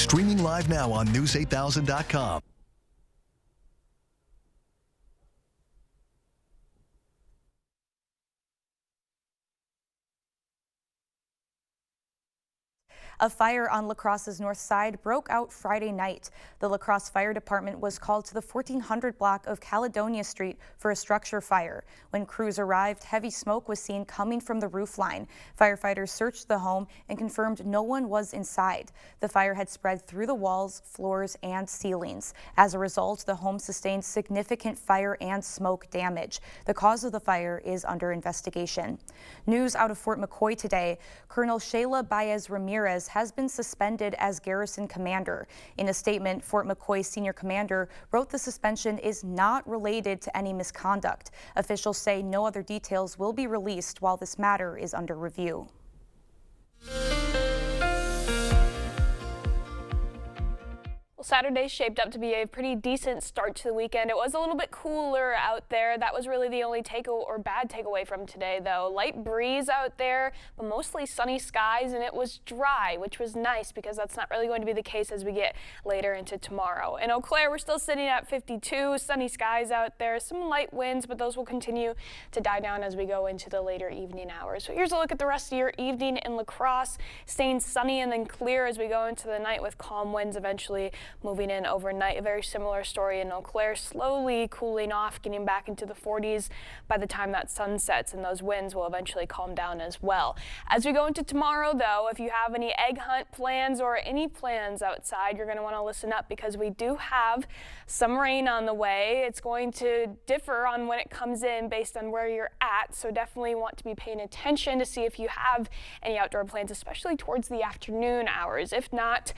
Streaming live now on News8000.com. A fire on La Crosse's north side broke out Friday night. The La Crosse Fire Department was called to the 1400 block of Caledonia Street for a structure fire. When crews arrived, heavy smoke was seen coming from the roof line. Firefighters searched the home and confirmed no one was inside. The fire had spread through the walls, floors, and ceilings. As a result, the home sustained significant fire and smoke damage. The cause of the fire is under investigation. News out of Fort McCoy today. Colonel Shayla Baez Ramirez has been suspended as garrison commander. In a statement, Fort McCoy senior commander wrote the suspension is not related to any misconduct. Officials say no other details will be released while this matter is under review. Saturday shaped up to be a pretty decent start to the weekend. It was a little bit cooler out there. That was really the only bad takeaway from today, though. Light breeze out there, but mostly sunny skies, and it was dry, which was nice because that's not really going to be the case as we get later into tomorrow. In Eau Claire, we're still sitting at 52, sunny skies out there, some light winds, but those will continue to die down as we go into the later evening hours. So here's a look at the rest of your evening in La Crosse, staying sunny and then clear as we go into the night with calm winds eventually moving in overnight. A very similar story in Eau Claire, slowly cooling off, getting back into the 40s by the time that sun sets, and those winds will eventually calm down as well. As we go into tomorrow, though, if you have any egg hunt plans or any plans outside, you're going to want to listen up because we do have some rain on the way. It's going to differ on when it comes in based on where you're at, so definitely want to be paying attention to see if you have any outdoor plans, especially towards the afternoon hours. If not,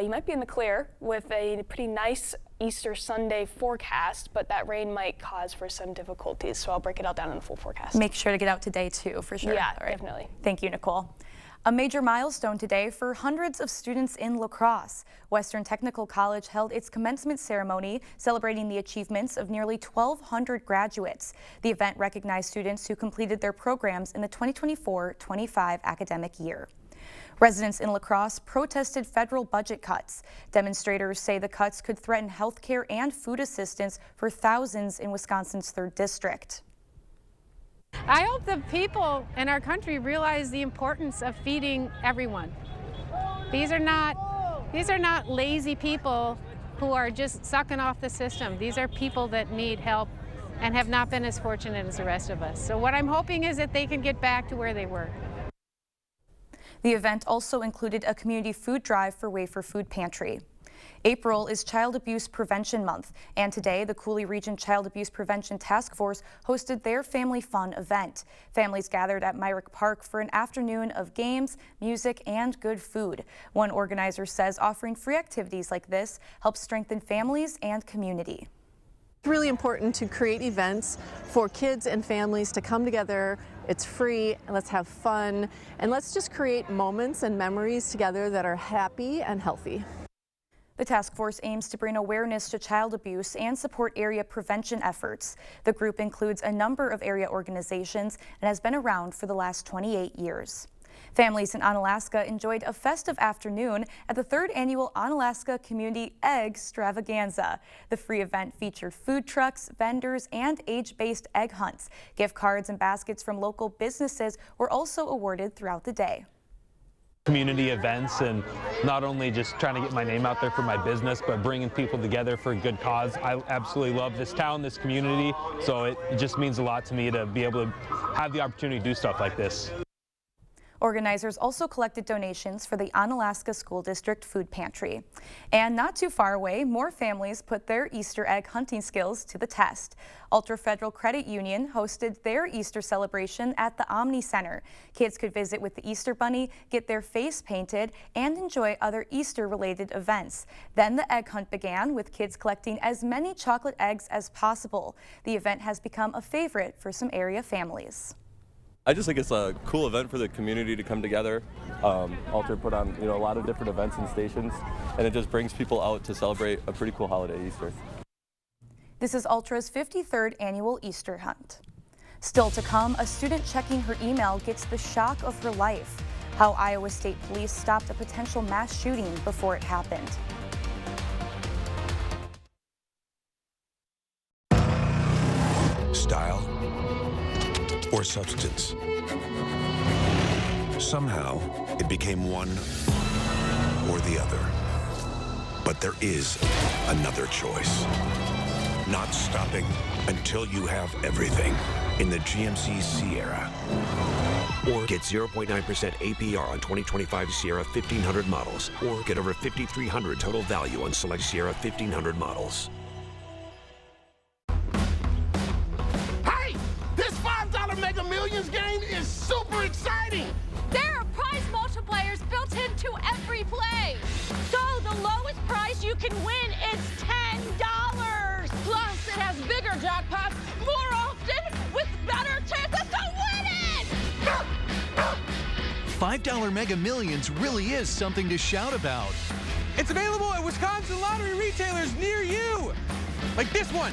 you might be in the clear with a pretty nice Easter Sunday forecast, but that rain might cause for some difficulties, so I'll break it all down in the full forecast. Make sure to get out today too, for sure. Yeah, all right. Definitely. Thank you, Nicole. A major milestone today for hundreds of students in La Crosse. Western Technical College held its commencement ceremony celebrating the achievements of nearly 1,200 graduates. The event recognized students who completed their programs in the 2024-25 academic year. Residents in La Crosse protested federal budget cuts. Demonstrators say the cuts could threaten health care and food assistance for thousands in Wisconsin's 3rd District. I hope the people in our country realize the importance of feeding everyone. These are not lazy people who are just sucking off the system. These are people that need help and have not been as fortunate as the rest of us. So what I'm hoping is that they can get back to where they were. The event also included a community food drive for Wafer Food Pantry. April is Child Abuse Prevention Month, and today the Coulee Region Child Abuse Prevention Task Force hosted their Family Fun event. Families gathered at Myrick Park for an afternoon of games, music, and good food. One organizer says offering free activities like this helps strengthen families and community. It's really important to create events for kids and families to come together. It's free, and let's have fun, and let's just create moments and memories together that are happy and healthy. The task force aims to bring awareness to child abuse and support area prevention efforts. The group includes a number of area organizations and has been around for the last 28 years. Families in Onalaska enjoyed a festive afternoon at the 3rd annual Onalaska Community Egg Stravaganza. The free event featured food trucks, vendors, and age-based egg hunts. Gift cards and baskets from local businesses were also awarded throughout the day. Community events, and not only just trying to get my name out there for my business, but bringing people together for a good cause. I absolutely love this town, this community, so it just means a lot to me to be able to have the opportunity to do stuff like this. Organizers also collected donations for the Onalaska School District Food Pantry. And not too far away, more families put their Easter egg hunting skills to the test. Ultra Federal Credit Union hosted their Easter celebration at the Omni Center. Kids could visit with the Easter Bunny, get their face painted, and enjoy other Easter-related events. Then the egg hunt began, with kids collecting as many chocolate eggs as possible. The event has become a favorite for some area families. I just think it's a cool event for the community to come together. Ultra put on a lot of different events and stations, and it just brings people out to celebrate a pretty cool holiday, Easter. This is Ultra's 53rd annual Easter hunt. Still to come, a student checking her email gets the shock of her life. How Iowa State Police stopped a potential mass shooting before it happened. Style or substance. Somehow, it became one or the other. But there is another choice. Not stopping until you have everything in the GMC Sierra. Or get 0.9% APR on 2025 Sierra 1500 models. Or get over $5,300 total value on select Sierra 1500 models. Hey! This $5 Mega Millions game is super exciting! There are prize multipliers built into every play. So the lowest prize you can win is $10. Plus, it has bigger jackpots more often with better chances to win it! $5 Mega Millions really is something to shout about. It's available at Wisconsin lottery retailers near you, like this one.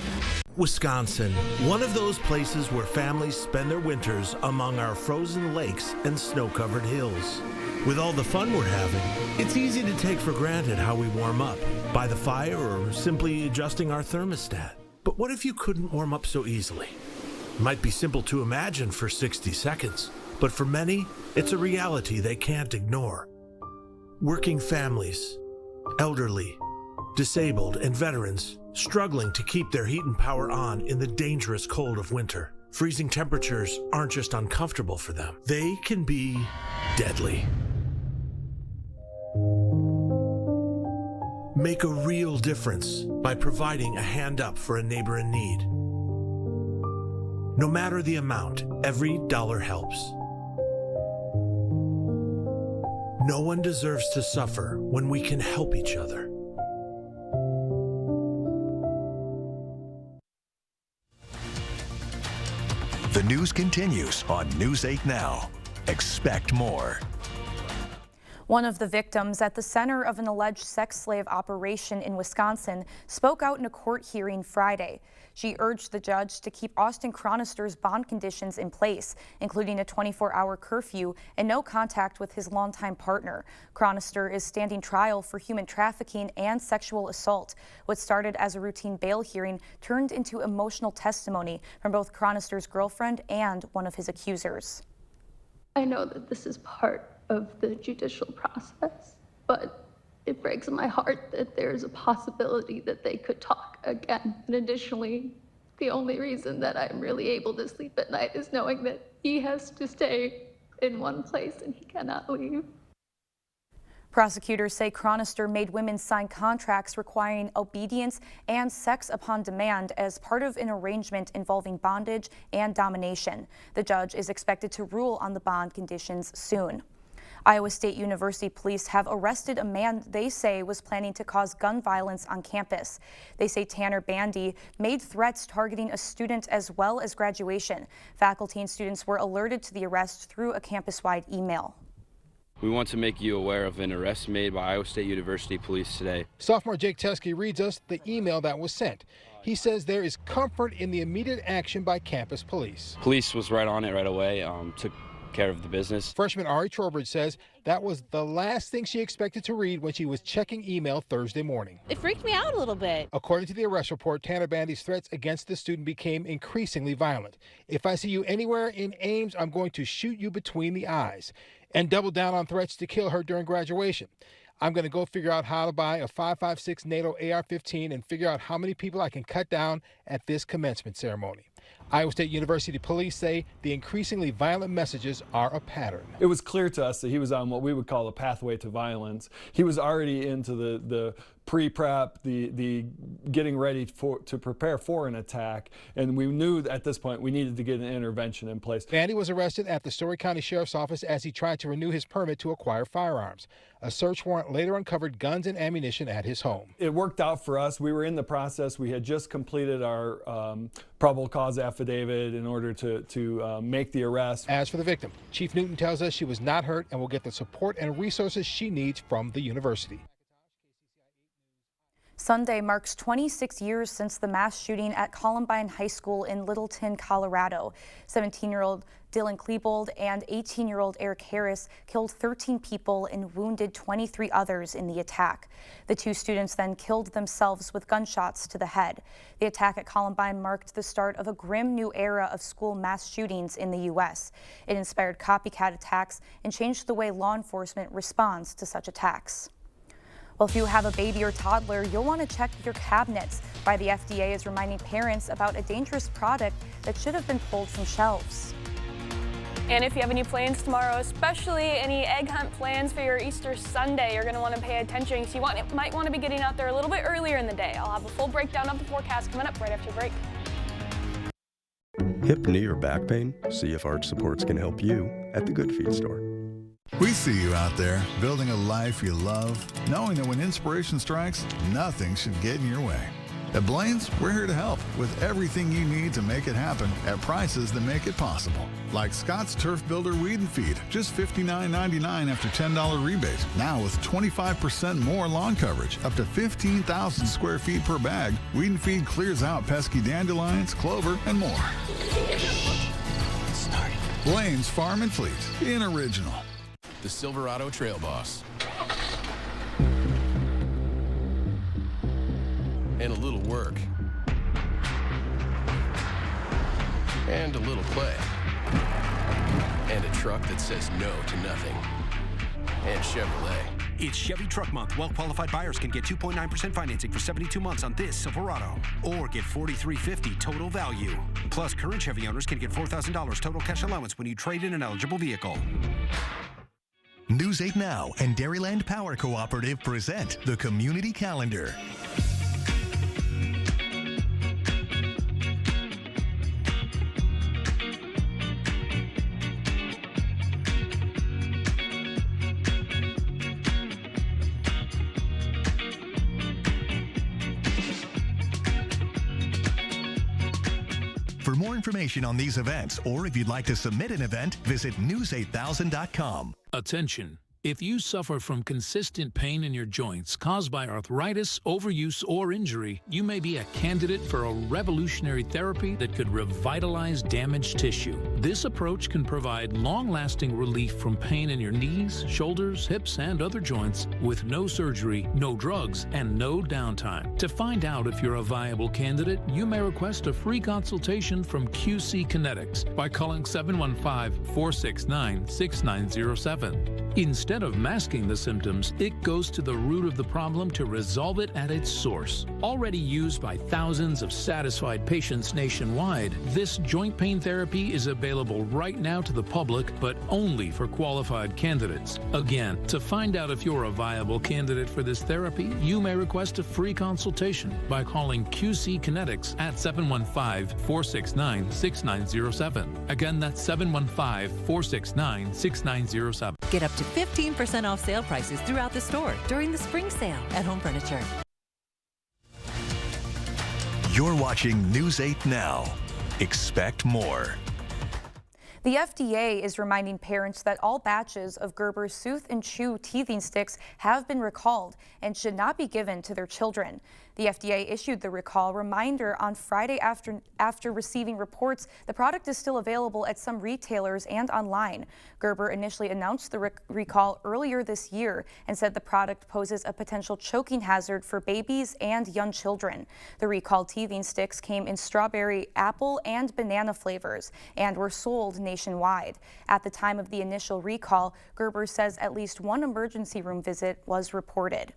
Wisconsin, one of those places where families spend their winters among our frozen lakes and snow-covered hills. With all the fun we're having, it's easy to take for granted how we warm up, by the fire or simply adjusting our thermostat. But what if you couldn't warm up so easily? It might be simple to imagine for 60 seconds, but for many, it's a reality they can't ignore. Working families, elderly, disabled, and veterans struggling to keep their heat and power on in the dangerous cold of winter. Freezing temperatures aren't just uncomfortable for them, they can be deadly. Make a real difference by providing a hand up for a neighbor in need. No matter the amount, every dollar helps. No one deserves to suffer when we can help each other. The news continues on News 8 Now. Expect more. One of the victims at the center of an alleged sex slave operation in Wisconsin spoke out in a court hearing Friday. She urged the judge to keep Austin Chronister's bond conditions in place, including a 24-hour curfew and no contact with his longtime partner. Chronister is standing trial for human trafficking and sexual assault. What started as a routine bail hearing turned into emotional testimony from both Chronister's girlfriend and one of his accusers. I know that this is part of the judicial process, but it breaks my heart that there's a possibility that they could talk again. And additionally, the only reason that I'm really able to sleep at night is knowing that he has to stay in one place and he cannot leave. Prosecutors say Chronister made women sign contracts requiring obedience and sex upon demand as part of an arrangement involving bondage and domination. The judge is expected to rule on the bond conditions soon. Iowa State University police have arrested a man they say was planning to cause gun violence on campus. They say Tanner Bandy made threats targeting a student as well as graduation. Faculty and students were alerted to the arrest through a campus-wide email. We want to make you aware of an arrest made by Iowa State University police today. Sophomore Jake Teskey reads us the email that was sent. He says there is comfort in the immediate action by campus police. Police was right on it right away, took care of the business. Freshman Ari Trowbridge says that was the last thing she expected to read when she was checking email Thursday morning. It freaked me out a little bit. According to the arrest report, Tanner Bandy's threats against the student became increasingly violent. If I see you anywhere in Ames, I'm going to shoot you between the eyes. And doubled down on threats to kill her during graduation. I'm going to go figure out how to buy a 5.56 NATO AR-15 and figure out how many people I can cut down at this commencement ceremony. Iowa State University police say the increasingly violent messages are a pattern. It was clear to us that he was on what we would call a pathway to violence. He was already into the pre-prep, the getting ready to prepare for an attack, and we knew at this point we needed to get an intervention in place. Bandy was arrested at the Story County Sheriff's Office as he tried to renew his permit to acquire firearms. A search warrant later uncovered guns and ammunition at his home. It worked out for us. We were in the process. We had just completed our probable cause affidavit in order to make the arrest. As for the victim, Chief Newton tells us she was not hurt and will get the support and resources she needs from the university. Sunday marks 26 years since the mass shooting at Columbine High School in Littleton, Colorado. 17-year-old Dylan Klebold and 18-year-old Eric Harris killed 13 people and wounded 23 others in the attack. The two students then killed themselves with gunshots to the head. The attack at Columbine marked the start of a grim new era of school mass shootings in the U.S. It inspired copycat attacks and changed the way law enforcement responds to such attacks. Well, if you have a baby or toddler, you'll want to check your cabinets. Why the FDA is reminding parents about a dangerous product that should have been pulled from shelves. And if you have any plans tomorrow, especially any egg hunt plans for your Easter Sunday, you're going to want to pay attention because you might want to be getting out there a little bit earlier in the day. I'll have a full breakdown of the forecast coming up right after the break. Hip, knee, or back pain? See if Arch Supports can help you at the Good Feet store. We see you out there, building a life you love, knowing that when inspiration strikes, nothing should get in your way. At Blaine's, we're here to help with everything you need to make it happen at prices that make it possible. Like Scott's Turf Builder Weed and Feed, just $59.99 after $10 rebate. Now with 25% more lawn coverage, up to 15,000 square feet per bag. Weed and Feed clears out pesky dandelions, clover, and more. Blaine's Farm and Fleet, in original. The Silverado Trail Boss. And a little work. And a little play. And a truck that says no to nothing. And Chevrolet. It's Chevy Truck Month. Well-qualified buyers can get 2.9% financing for 72 months on this Silverado. Or get $4,350 total value. Plus, current Chevy owners can get $4,000 total cash allowance when you trade in an eligible vehicle. News 8 Now and Dairyland Power Cooperative present the Community Calendar. For more information on these events, or if you'd like to submit an event, visit news8000.com. Attention. If you suffer from consistent pain in your joints caused by arthritis, overuse, or injury, you may be a candidate for a revolutionary therapy that could revitalize damaged tissue. This approach can provide long-lasting relief from pain in your knees, shoulders, hips, and other joints with no surgery, no drugs, and no downtime. To find out if you're a viable candidate, you may request a free consultation from QC Kinetics by calling 715-469-6907. Instead of masking the symptoms, it goes to the root of the problem to resolve it at its source. Already used by thousands of satisfied patients nationwide, this joint pain therapy is available right now to the public, but only for qualified candidates. Again, to find out if you're a viable candidate for this therapy, you may request a free consultation by calling QC Kinetics at 715-469-6907. Again, that's 715-469-6907. Get up to 15% off sale prices throughout the store during the spring sale at Home Furniture. You're watching News 8 Now. Expect more. The FDA is reminding parents that all batches of Gerber's Soothe and Chew teething sticks have been recalled and should not be given to their children. The FDA issued the recall reminder on Friday after receiving reports the product is still available at some retailers and online. Gerber initially announced the recall earlier this year and said the product poses a potential choking hazard for babies and young children. The recalled teething sticks came in strawberry, apple, and banana flavors and were sold nationwide. At the time of the initial recall, Gerber says at least one emergency room visit was reported.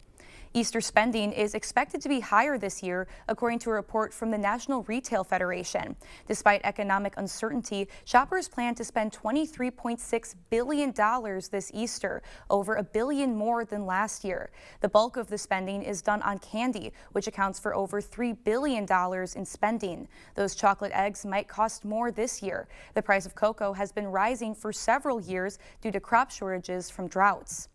Easter spending is expected to be higher this year, according to a report from the National Retail Federation. Despite economic uncertainty, shoppers plan to spend $23.6 billion this Easter, over $1 billion more than last year. The bulk of the spending is done on candy, which accounts for over $3 billion in spending. Those chocolate eggs might cost more this year. The price of cocoa has been rising for several years due to crop shortages from droughts.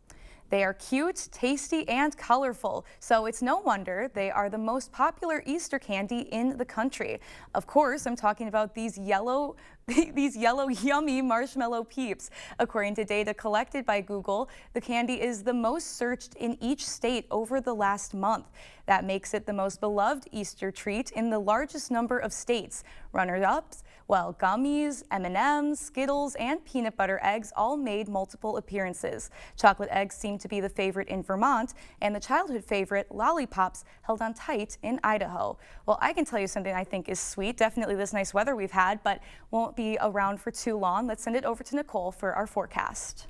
They are cute, tasty, and colorful, so it's no wonder they are the most popular Easter candy in the country. Of course, I'm talking about these yellow yummy marshmallow Peeps. According to data collected by Google, the candy is the most searched in each state over the last month. That makes it the most beloved Easter treat in the largest number of states. Runners-ups, well, gummies, M&Ms, Skittles, and peanut butter eggs all made multiple appearances. Chocolate eggs seem to be the favorite in Vermont, and the childhood favorite, lollipops, held on tight in Idaho. Well, I can tell you something I think is sweet. Definitely this nice weather we've had, but won't be around for too long. Let's send it over to Nicole for our forecast.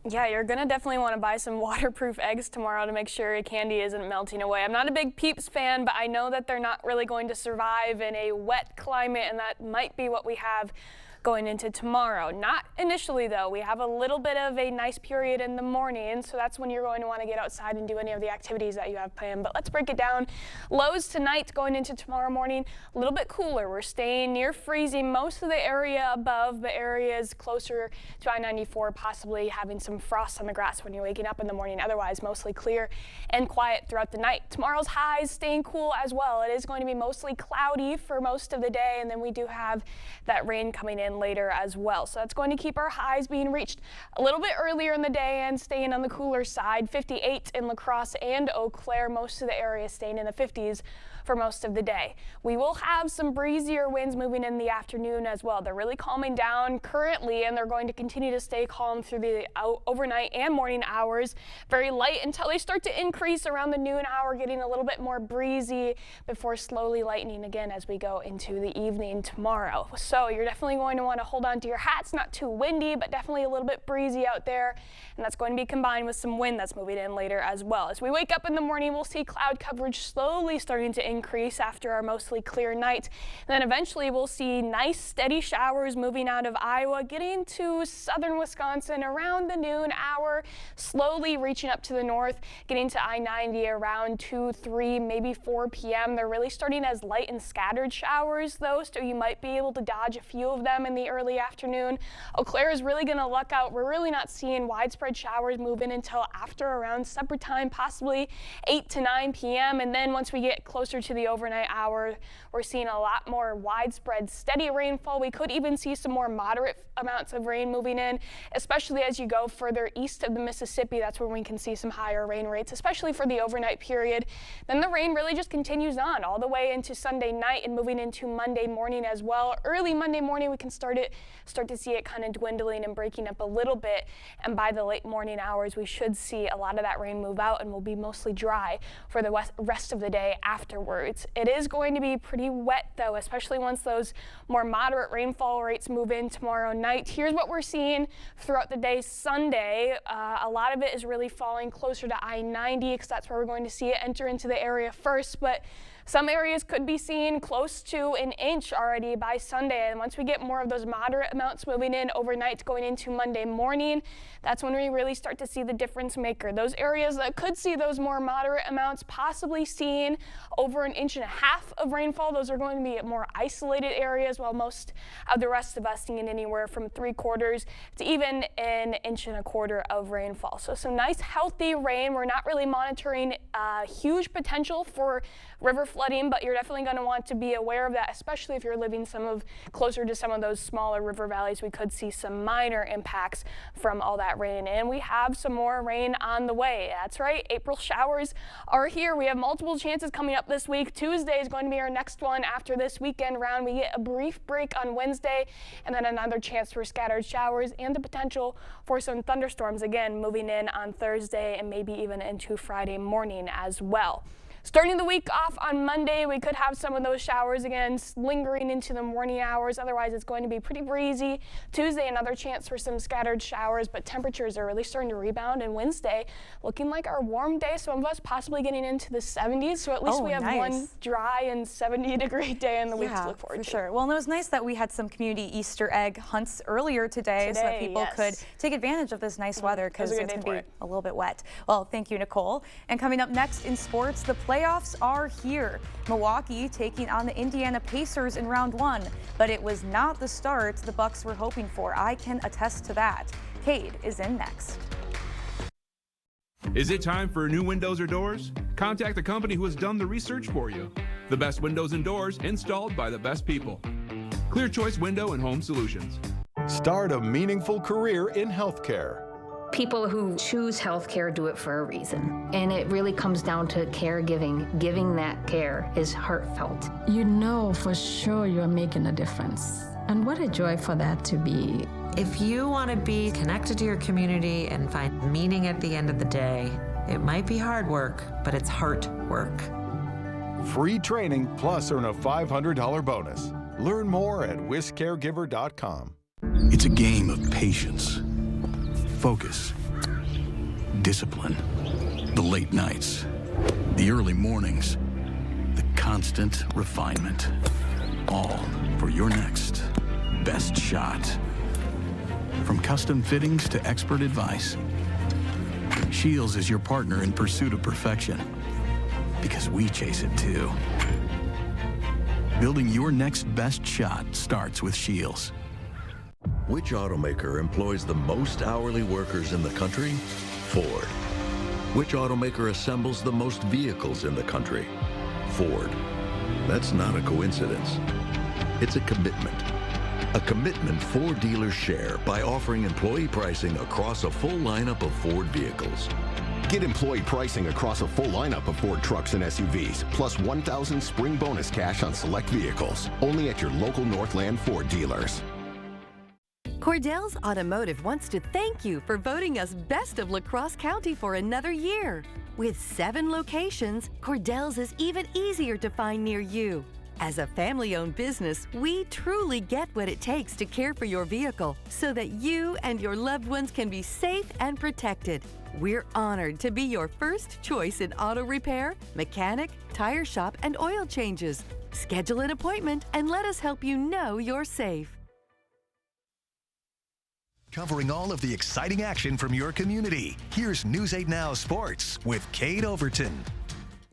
Yeah, you're gonna definitely want to buy some waterproof eggs tomorrow to make sure your candy isn't melting away. I'm not a big Peeps fan, but I know that they're not really going to survive in a wet climate, and that might be what we have going into tomorrow. Not initially though. We have a little bit of a nice period in the morning, so that's when you're going to want to get outside and do any of the activities that you have planned. But let's break it down. Lows tonight going into tomorrow morning, a little bit cooler. We're staying near freezing most of the area above, but areas closer to I-94 possibly having some frost on the grass when you're waking up in the morning. Otherwise, mostly clear and quiet throughout the night. Tomorrow's highs staying cool as well. It is going to be mostly cloudy for most of the day, and then we do have that rain coming in later as well. So that's going to keep our highs being reached a little bit earlier in the day and staying on the cooler side. 58 in La Crosse and Eau Claire, most of the area staying in the 50s for most of the day. We will have some breezier winds moving in the afternoon as well. They're really calming down currently, and they're going to continue to stay calm through the overnight and morning hours. Very light until they start to increase around the noon hour, getting a little bit more breezy before slowly lightening again as we go into the evening tomorrow. So you're definitely going to want to hold on to your hats. Not too windy, but definitely a little bit breezy out there, and that's going to be combined with some wind that's moving in later as well. As we wake up in the morning, we'll see cloud coverage slowly starting to increase after our mostly clear night. And then eventually we'll see nice steady showers moving out of Iowa, getting to southern Wisconsin around the noon hour, slowly reaching up to the north, getting to I-90 around 2, 3, maybe 4 p.m. They're really starting as light and scattered showers though, so you might be able to dodge a few of them in the early afternoon. Eau Claire is really going to luck out. We're really not seeing widespread showers move in until after around supper time, possibly 8 to 9 p.m. And then once we get closer to the overnight hour, we're seeing a lot more widespread steady rainfall. We could even see some more moderate amounts of rain moving in, especially as you go further east of the Mississippi. That's where we can see some higher rain rates, especially for the overnight period. Then the rain really just continues on all the way into Sunday night and moving into Monday morning as well. Early Monday morning, we can start to see it kind of dwindling and breaking up a little bit, and by the late morning hours we should see a lot of that rain move out and will be mostly dry for the rest of the day afterwards. It is going to be pretty wet though, especially once those more moderate rainfall rates move in tomorrow night. Here's what we're seeing throughout the day Sunday. A lot of it is really falling closer to I-90 because that's where we're going to see it enter into the area first, but some areas could be seeing close to an inch already by Sunday, and once we get more of those moderate amounts moving in overnight going into Monday morning, that's when we really start to see the difference maker. Those areas that could see those more moderate amounts possibly seeing over 1.5 inches of rainfall, those are going to be more isolated areas, while most of the rest of us seeing anywhere from 3/4 to even 1.25 inches of rainfall. So some nice healthy rain. We're not really monitoring huge potential for river flooding, but you're definitely going to want to be aware of that, especially if you're living closer to some of those smaller river valleys. We could see some minor impacts from all that rain, and we have some more rain on the way. That's right, April showers are here. We have multiple chances coming up this week. Tuesday is going to be our next one after this weekend round. We get a brief break on Wednesday, and then another chance for scattered showers and the potential for some thunderstorms again moving in on Thursday and maybe even into Friday morning as well. Starting the week off on Monday, we could have some of those showers again lingering into the morning hours. Otherwise, it's going to be pretty breezy. Tuesday, another chance for some scattered showers, but temperatures are really starting to rebound. And Wednesday, looking like our warm day. Some of us possibly getting into the 70s. So at least we have one dry and 70-degree day in the week to look forward to. Sure. Well, and it was nice that we had some community Easter egg hunts earlier today so that people could take advantage of this nice weather because it's going to be a little bit wet. Well, thank you, Nicole. And coming up next in sports, the playoffs are here. Milwaukee taking on the Indiana Pacers in round 1, but it was not the start the Bucks were hoping for. I can attest to that. Cade is in next. Is it time for new windows or doors? Contact the company who has done the research for you. The best windows and doors installed by the best people. Clear Choice Window and Home Solutions. Start a meaningful career in healthcare. People who choose healthcare do it for a reason. And it really comes down to caregiving. Giving that care is heartfelt. You know for sure you're making a difference. And what a joy for that to be. If you want to be connected to your community and find meaning at the end of the day, it might be hard work, but it's heart work. Free training plus earn a $500 bonus. Learn more at wishcaregiver.com. It's a game of patience, focus, discipline, the late nights, the early mornings, the constant refinement, all for your next best shot. From custom fittings to expert advice, Shields is your partner in pursuit of perfection, because we chase it too. Building your next best shot starts with Shields. Which automaker employs the most hourly workers in the country? Ford. Which automaker assembles the most vehicles in the country? Ford. That's not a coincidence. It's a commitment. A commitment Ford dealers share by offering employee pricing across a full lineup of Ford vehicles. Get employee pricing across a full lineup of Ford trucks and SUVs, plus $1,000 spring bonus cash on select vehicles. Only at your local Northland Ford dealers. Cordell's Automotive wants to thank you for voting us Best of La Crosse County for another year. With 7 locations, Cordell's is even easier to find near you. As a family-owned business, we truly get what it takes to care for your vehicle so that you and your loved ones can be safe and protected. We're honored to be your first choice in auto repair, mechanic, tire shop, and oil changes. Schedule an appointment and let us help you know you're safe. Covering all of the exciting action from your community, here's News 8 Now Sports with Kate Overton.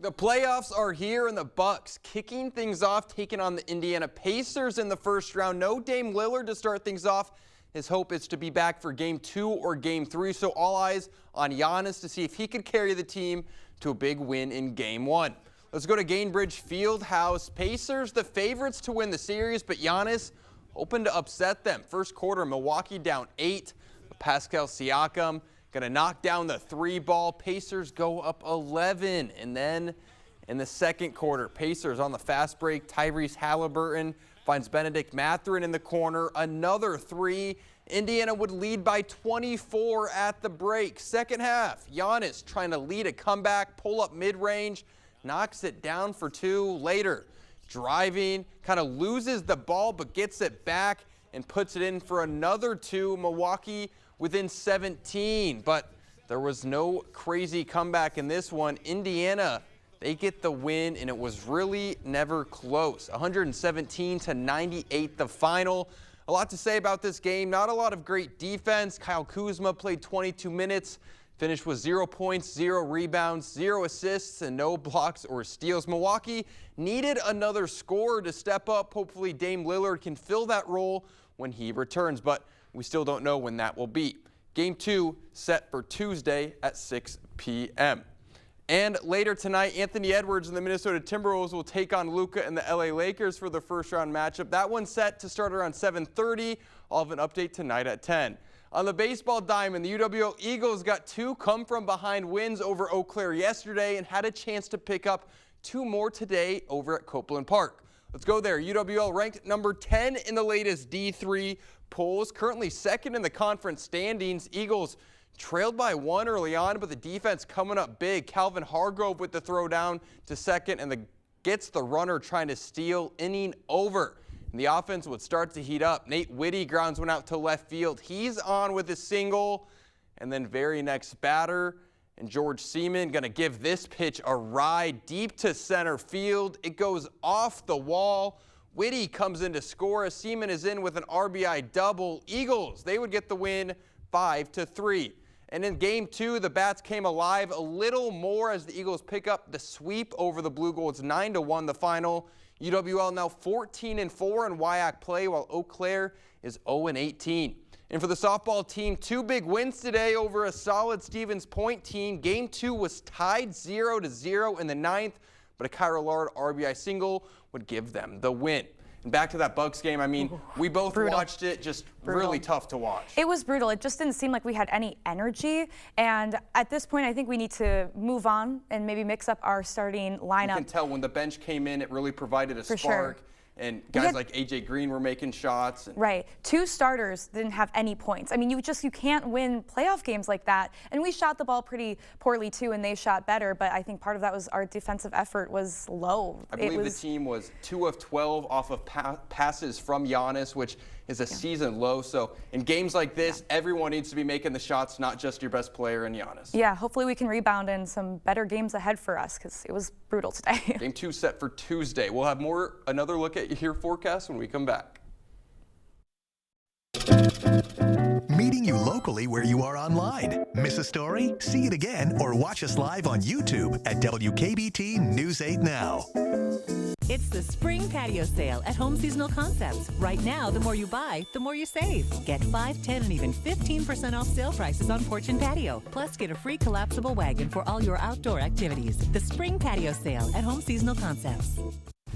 The playoffs are here, and the Bucks kicking things off, taking on the Indiana Pacers in the first round. No Dame Lillard to start things off. His hope is to be back for Game 2 or Game 3, so all eyes on Giannis to see if he could carry the team to a big win in Game 1. Let's go to Gainbridge Fieldhouse. Pacers the favorites to win the series, but Giannis hoping to upset them. First quarter, Milwaukee down 8. Pascal Siakam going to knock down the 3 ball. Pacers go up 11. And then in the second quarter, Pacers on the fast break. Tyrese Halliburton finds Benedict Mathurin in the corner. Another 3. Indiana would lead by 24 at the break. Second half, Giannis trying to lead a comeback, pull up mid-range, knocks it down for 2. Later, driving, kind of loses the ball but gets it back and puts it in for another 2. Milwaukee within 17, but there was no crazy comeback in this one. Indiana, they get the win, and it was really never close. 117-98 the final. A lot to say about this game. Not a lot of great defense. Kyle Kuzma played 22 minutes, finished with 0 points, 0 rebounds, 0 assists, and no blocks or steals. Milwaukee needed another scorer to step up. Hopefully Dame Lillard can fill that role when he returns, but we still don't know when that will be. Game 2 set for Tuesday at 6 p.m. And later tonight, Anthony Edwards and the Minnesota Timberwolves will take on Luka and the LA Lakers for the first round matchup. That one's set to start around 7:30. I'll have an update tonight at 10. On the baseball diamond, the UWL Eagles got 2 come-from-behind wins over Eau Claire yesterday and had a chance to pick up 2 more today over at Copeland Park. Let's go there. UWL ranked number 10 in the latest D3 polls, currently second in the conference standings. Eagles trailed by 1 early on, but the defense coming up big. Calvin Hargrove with the throw down to second and gets the runner trying to steal, inning over. And the offense would start to heat up. Nate Whitty grounds one out to left field. He's on with a single, and then very next batter, and George Seaman going to give this pitch a ride deep to center field. It goes off the wall. Whitty comes in to score as Seaman is in with an RBI double. Eagles, they would get the win 5-3. And in Game 2, the Bats came alive a little more as the Eagles pick up the sweep over the Blue Golds, 9-1 the final. UWL now 14-4 in WIAC play, while Eau Claire is 0-18. And for the softball team, 2 big wins today over a solid Stevens Point team. Game 2 was tied 0-0 in the 9th, but a Kyra Lard RBI single would give them the win. And back to that Bucks game, I mean, we both watched it, just really tough to watch. It was brutal. It just didn't seem like we had any energy. And at this point, I think we need to move on and maybe mix up our starting lineup. You can tell when the bench came in, it really provided a For spark. sure. And guys like AJ Green were making shots. Right. 2 starters didn't have any points. I mean, you can't win playoff games like that. And we shot the ball pretty poorly too, and they shot better. But I think part of that was our defensive effort was low. I believe the team was 2 of 12 off of passes from Giannis, which is a season low. So in games like this, everyone needs to be making the shots, not just your best player in Giannis. Yeah, hopefully we can rebound in some better games ahead for us because it was brutal today. Game 2 set for Tuesday. We'll have another look at your forecast when we come back. Meeting you locally where you are online. Miss a story? See it again or watch us live on YouTube at WKBT News 8 Now. It's the spring patio sale at Home Seasonal Concepts. Right now, the more you buy, the more you save. Get 5, 10, and even 15% off sale prices on porch and patio. Plus, get a free collapsible wagon for all your outdoor activities. The spring patio sale at Home Seasonal Concepts.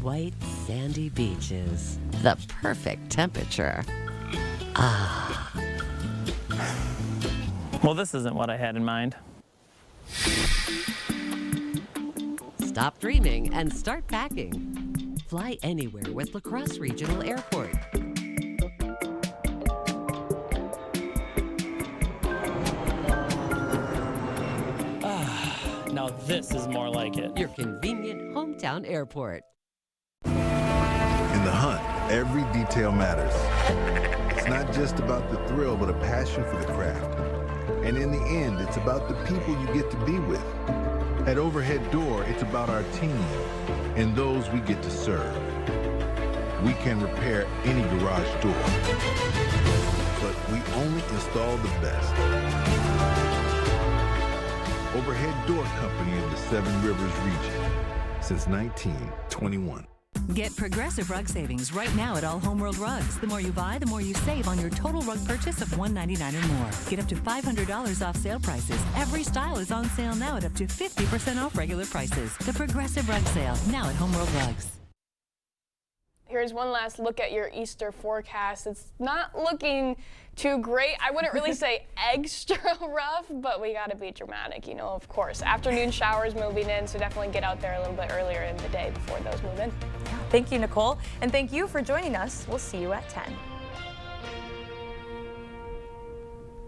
White, sandy beaches. The perfect temperature. Ah. Well, this isn't what I had in mind. Stop dreaming and start packing. Fly anywhere with La Crosse Regional Airport. Now this is more like it. Your convenient hometown airport. In the hunt, every detail matters. It's not just about the thrill, but a passion for the craft. And in the end, it's about the people you get to be with. At Overhead Door, it's about our team and those we get to serve. We can repair any garage door, but we only install the best. Overhead Door Company of the Seven Rivers region since 1921. Get Progressive Rug savings right now at all Homeworld rugs. The more you buy, the more you save on your total rug purchase of $199 or more. Get up to $500 off sale prices. Every style is on sale now at up to 50% off regular prices. The Progressive Rug Sale, now at Homeworld Rugs. Here's one last look at your Easter forecast. It's not looking too great. I wouldn't really say extra rough, but we gotta be dramatic, of course. Afternoon showers moving in, so definitely get out there a little bit earlier in the day before those move in. Thank you, Nicole, and thank you for joining us. We'll see you at 10.